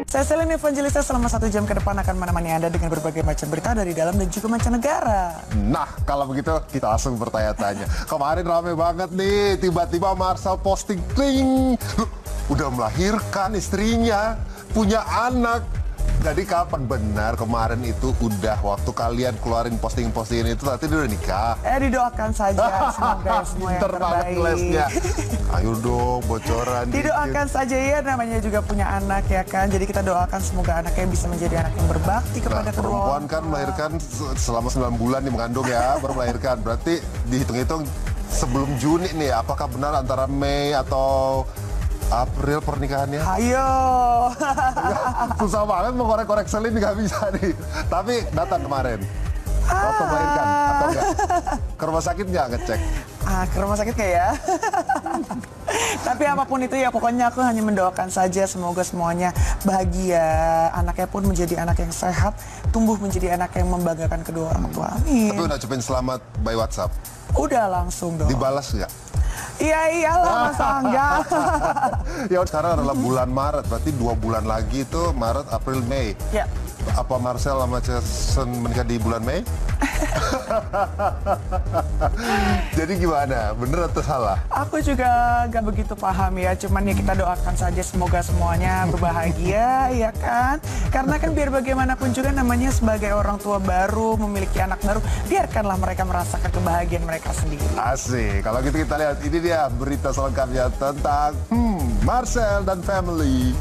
Saya Selin Evangelista selama 1 jam ke depan akan menemani Anda dengan berbagai macam berita dari dalam dan juga mancanegara. Nah, kalau begitu kita langsung bertanya-tanya. Kemarin rame banget nih, tiba-tiba Marcel posting, kling, udah melahirkan istrinya, punya anak. Jadi kapan benar kemarin itu udah waktu kalian keluarin posting-postingan itu nanti dia udah nikah? Didoakan saja, semoga semua yang terbaik. Ayo dong, bocoran. Didoakan saja ya, namanya juga punya anak ya kan. Jadi kita doakan semoga anaknya bisa menjadi anak yang berbakti kepada kedua orang. Perempuan kan melahirkan selama 9 bulan nih mengandung ya, baru melahirkan. Berarti dihitung-hitung sebelum Juni nih, apakah benar antara Mei atau April pernikahannya? Ayo. Susah banget mau korek-korek Selin, nggak bisa nih. Tapi datang kemarin. Waktu melahirkan atau enggak? Ke rumah sakit nggak ngecek? Ke rumah sakit kayak ya. Tapi apapun itu ya pokoknya aku hanya mendoakan saja semoga semuanya bahagia. Anaknya pun menjadi anak yang sehat, tumbuh menjadi anak yang membanggakan kedua orang tua. Amin. Tapi udah ucapin selamat by WhatsApp? Udah langsung dong. Dibalas nggak? Iya iyalah, masa enggak. Ya sekarang adalah bulan Maret, berarti 2 bulan lagi itu Maret, April, Mei. Ya. Apa Marcel sama Jason menikah di bulan Mei? Jadi gimana? Bener atau salah? Aku juga gak begitu paham ya, cuman ya kita doakan saja semoga semuanya berbahagia ya kan. Karena kan biar bagaimanapun juga namanya sebagai orang tua baru, memiliki anak baru, biarkanlah mereka merasakan kebahagiaan mereka sendiri. Asik, kalau gitu kita lihat, ini dia berita selengkapnya tentang Marcel dan family.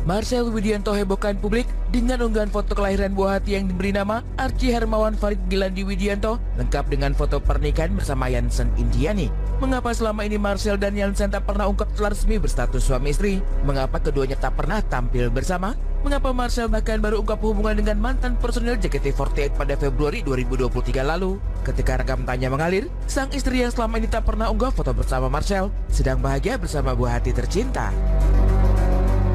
Marcel Widianto hebohkan publik dengan unggahan foto kelahiran buah hati yang diberi nama Archie Hermawan Farid Gilandi Widianto, lengkap dengan foto pernikahan bersama Yansen Indiani. Mengapa selama ini Marcel dan Yansen tak pernah ungkap setelah resmi berstatus suami istri? Mengapa keduanya tak pernah tampil bersama? Mengapa Marcel bahkan baru ungkap hubungan dengan mantan personil JKT48 pada Februari 2023 lalu? Ketika rekam tanya mengalir, sang istri yang selama ini tak pernah unggah foto bersama Marcel sedang bahagia bersama buah hati tercinta.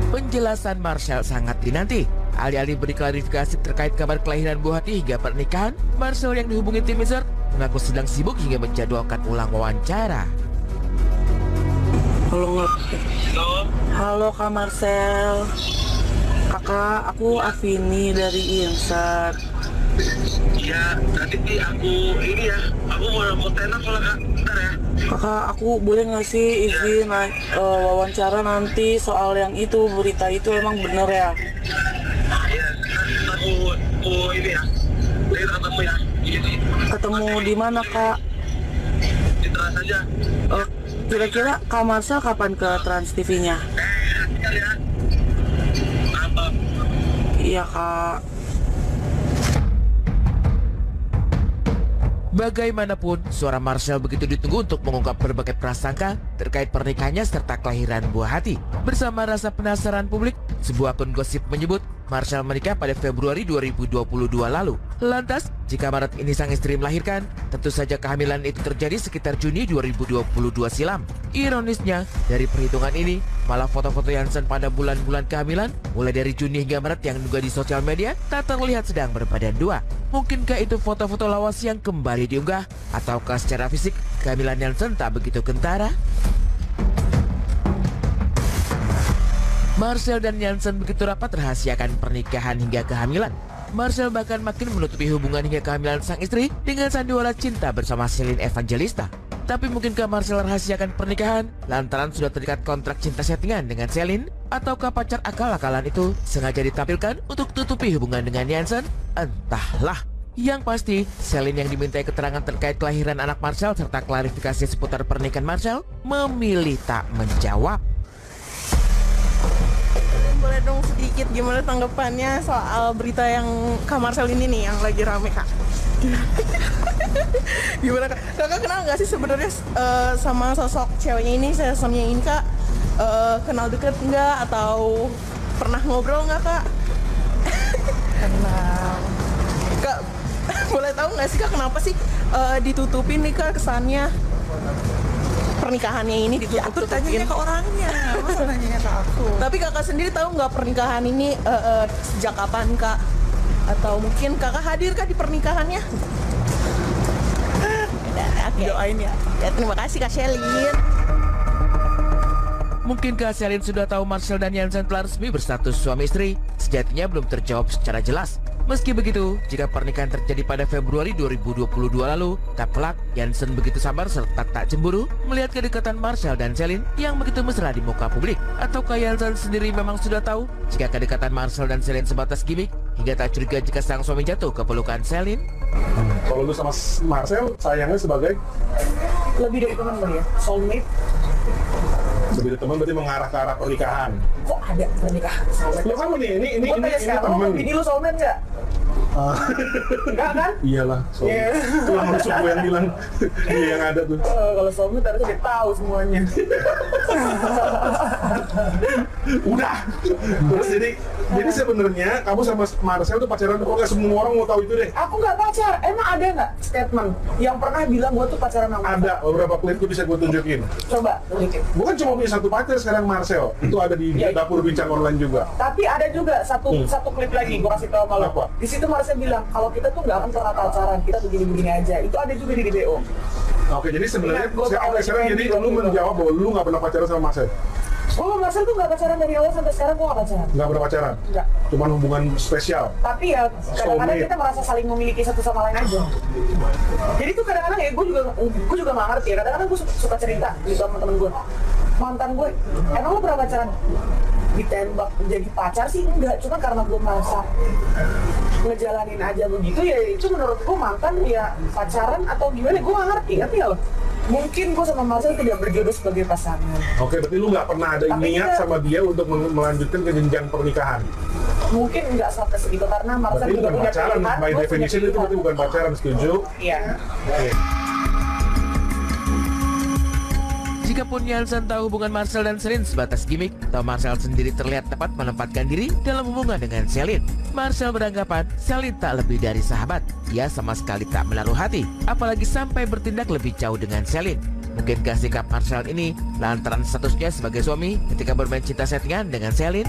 Penjelasan Marcel sangat dinanti. Alih-alih beri klarifikasi terkait kabar kelahiran buah hati hingga pernikahan, Marcel yang dihubungi tim Wizard mengaku sedang sibuk hingga menjadwalkan ulang wawancara. Halo Kak Marcel. Kakak, aku Afini dari Insert. Iya, tadi aku mau tenar kalau kak, bentar ya. Kakak, aku boleh nggak sih izin wawancara nanti soal yang itu, berita itu emang bener ya? Iya, aku ini ya, saya ketemu ya. Ketemu di mana Kak? Di Trans aja. Kira-kira Kak Marcel kapan ke Trans TV-nya? Bentar ya. Apa? Iya Kak. Bagaimanapun, suara Marcel begitu ditunggu untuk mengungkap berbagai prasangka terkait pernikahannya serta kelahiran buah hati. Bersama rasa penasaran publik, sebuah akun gosip menyebut Marcel menikah pada Februari 2022 lalu. Lantas, jika Maret ini sang istri melahirkan, tentu saja kehamilan itu terjadi sekitar Juni 2022 silam. Ironisnya, dari perhitungan ini, malah foto-foto Yansen pada bulan-bulan kehamilan, mulai dari Juni hingga Maret yang diunggah di sosial media, tak terlihat sedang berbadan dua. Mungkinkah itu foto-foto lawas yang kembali diunggah? Ataukah secara fisik, kehamilan Yansen tak begitu kentara? Marcel dan Yansen begitu rapat rahasiakan pernikahan hingga kehamilan. Marcel bahkan makin menutupi hubungan hingga kehamilan sang istri dengan sandiwara cinta bersama Selin Evangelista. Tapi mungkinkah Marcel rahasiakan pernikahan lantaran sudah terikat kontrak cinta settingan dengan Selin? Ataukah pacar akal-akalan itu sengaja ditampilkan untuk tutupi hubungan dengan Yansen? Entahlah. Yang pasti, Selin yang dimintai keterangan terkait kelahiran anak Marcel serta klarifikasi seputar pernikahan Marcel memilih tak menjawab. Boleh dong sedikit gimana tanggapannya soal berita yang Kak Marcel ini nih yang lagi rame Kak? Gimana Kak? Kakak kenal nggak sih sebenarnya sama sosok ceweknya ini, sesamnya ini Kak? Kenal deket nggak atau pernah ngobrol nggak Kak? Kenal. Kak, boleh tahu nggak sih Kak kenapa sih ditutupin nih Kak kesannya? Pernikahannya ini Aku tanyanya ke orangnya, masa nanyanya ke aku? Tapi kakak sendiri tahu nggak pernikahan ini sejak kapan Kak? Atau mungkin kakak hadir Kak di pernikahannya? Doain ya. Ya terima kasih Kak Shelin. Mungkinkah Celine sudah tahu Marcel dan Jansen telah resmi berstatus suami istri? Sejatinya belum terjawab secara jelas. Meski begitu, jika pernikahan terjadi pada Februari 2022 lalu, tak pelak Jansen begitu sabar serta tak cemburu melihat kedekatan Marcel dan Celine yang begitu mesra di muka publik. Ataukah Jansen sendiri memang sudah tahu jika kedekatan Marcel dan Celine sebatas gimmick hingga tak curiga jika sang suami jatuh ke pelukan Celine? Kalau lu sama Marcel, sayangnya sebagai Lebih dari teman ya, soulmate. lebih dari teman, berarti mengarah ke arah pernikahan. Kok ada pernikahan soulmate? Lo kan ini Gua tanya sekarang, temen. bini lu soulmate nggak? Enggak kan? Iyalah, soalnya tulang rusuk gue yang bilang dia yang ada tuh. Kalau soulmate harusnya dia tahu semuanya. Udah. Terus jadi sebenarnya kamu sama Marcel tuh pacaran, kok nggak semua orang mau tahu itu deh? Aku nggak pacar. Emang ada nggak statement yang pernah bilang gua tuh pacaran sama Ada beberapa klip tuh bisa gue tunjukin. Coba tunjukin. Bukan cuma punya satu pacar sekarang Marcel, itu ada di Iya. dapur bincang online juga. Tapi ada juga satu klip lagi gua kasih tahu sama lo. Apa? Di situ Marcel bilang kalau kita tuh nggak akan pernah pacaran, kita begini-begini aja. Itu ada juga di DBO. Oke, jadi sebenarnya Iya, gua sekarang jadi tahu lu menjawab bahwa lu nggak pernah pacaran sama Marcel. Oh, Marcel tuh nggak pacaran dari awal sampai sekarang, gua nggak pacaran. Nggak pernah pacaran? Nggak. Cuman hubungan spesial. Tapi ya kadang-kadang Soulmate. kita merasa saling memiliki satu sama lain aja. Jadi tuh kadang-kadang ya gue juga nggak ngerti ya. Kadang-kadang gue suka cerita gitu sama temen gue. Mantan gue, emang lo pernah pacaran? Ditembak jadi pacar sih enggak, cuma karena gue merasa ngejalanin aja begitu ya itu menurut gue mantan ya pacaran atau gimana gue nggak ngerti nggak lo? Mungkin gue sama Marcel tidak berjodoh sebagai pasangan. Oke, berarti lu nggak pernah ada Tapi niat kita- sama dia untuk melanjutkan ke jenjang pernikahan. Mungkin nggak sampai segitu karena Marcel Berarti juga bukan punya pacaran, pilihan. by gue punya definition itu pilihan. berarti bukan pacaran, setuju? Iya. Oke. Jikapun Jansen tahu hubungan Marcel dan Celine sebatas gimmick, atau Marcel sendiri terlihat dapat menempatkan diri dalam hubungan dengan Celine. Marcel beranggapan Celine tak lebih dari sahabat. Ia sama sekali tak menaruh hati, apalagi sampai bertindak lebih jauh dengan Celine. Mungkinkah sikap Marcel ini lantaran statusnya sebagai suami ketika bermain cinta settingan dengan Celine?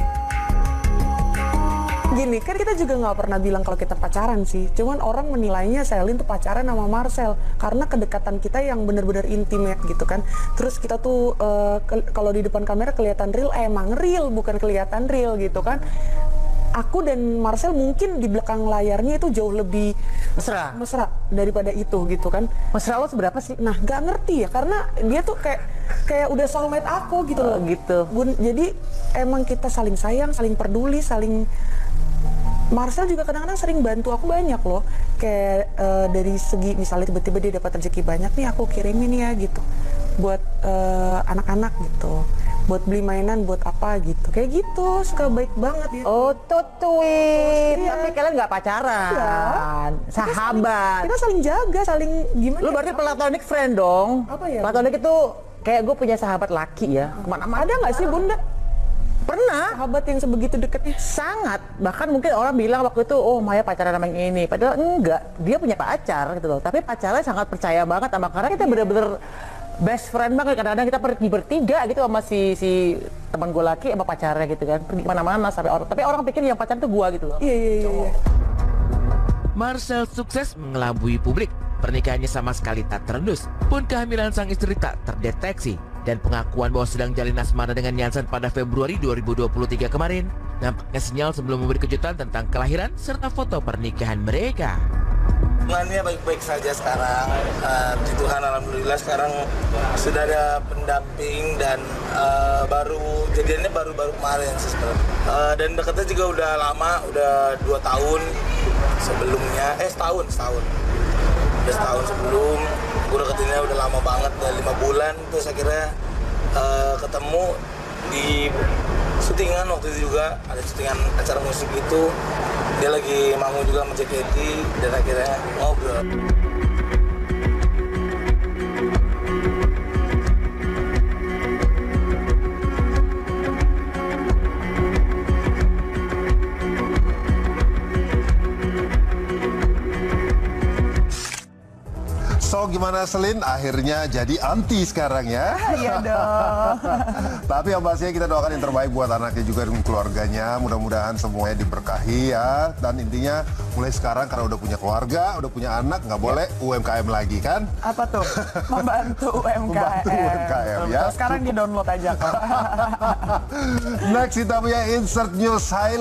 Gini, kan kita juga nggak pernah bilang kalau kita pacaran sih. Cuman orang menilainya Celine tuh pacaran sama Marcel karena kedekatan kita yang benar-benar intimate gitu kan. Terus kita tuh kalau di depan kamera kelihatan real, emang real bukan kelihatan real gitu kan. Aku dan Marcel mungkin di belakang layarnya itu jauh lebih mesra daripada itu gitu kan. Mesra lo seberapa sih? Nah, nggak ngerti ya karena dia tuh kayak udah soulmate aku gitu loh. Gitu. Jadi emang kita saling sayang, saling peduli, saling. Marcel juga kadang-kadang sering bantu aku banyak loh. Kayak dari segi misalnya tiba-tiba dia dapat rezeki banyak nih aku kirimin ya gitu. Buat anak-anak gitu. Buat beli mainan, buat apa gitu. Kayak gitu, suka baik banget ya. Oh, tutwit. Iya. Tapi kalian nggak pacaran. Sahabat. Kita saling jaga, saling gimana? Lu berarti platonic friend dong. Apa ya? Platonic itu kayak gue punya sahabat laki ya. Kemana-mana. Ada nggak sih Bunda? Pernah. Sahabat yang sebegitu deketnya? Sangat. Bahkan mungkin orang bilang waktu itu, oh Maya pacaran sama yang ini. Padahal enggak. Dia punya pacar gitu loh. Tapi pacarnya sangat percaya banget sama karena kita bener-bener best friend banget. Kadang-kadang kita pergi bertiga gitu sama si teman gue laki sama pacarnya gitu kan. Pergi kemana-mana sampai orang. Tapi orang pikir yang pacaran tuh gue gitu loh. Iya. Marcel sukses mengelabui publik. Pernikahannya sama sekali tak terendus, pun kehamilan sang istri tak terdeteksi. Dan pengakuan bahwa sedang jalin asmara dengan Jansen pada Februari 2023 kemarin nampaknya sinyal sebelum memberi kejutan tentang kelahiran serta foto pernikahan mereka. Hubungannya baik-baik saja sekarang. Di Tuhan alhamdulillah sekarang sudah ada pendamping dan jadiannya baru kemarin sih sebenarnya. Dan deketnya juga udah lama, udah 2 tahun sebelumnya, setahun. Udah setahun sebelum, gue deketinnya udah lama banget, udah 5 bulan. Terus akhirnya ketemu di syutingan waktu itu juga, ada syutingan acara musik itu. Dia lagi manggung juga sama JKT dan akhirnya ngobrol. So gimana Celine? Akhirnya jadi anti sekarang ya. Iya dong. Tapi yang pastinya kita doakan yang terbaik buat anaknya juga dan keluarganya. Mudah-mudahan semuanya diberkahi ya. Dan intinya mulai sekarang karena udah punya keluarga, udah punya anak, nggak boleh UMKM lagi kan? Apa tuh? Membantu UMKM. Membantu UMKM ya. Sekarang di download aja kok. Next kita punya insert news highlight.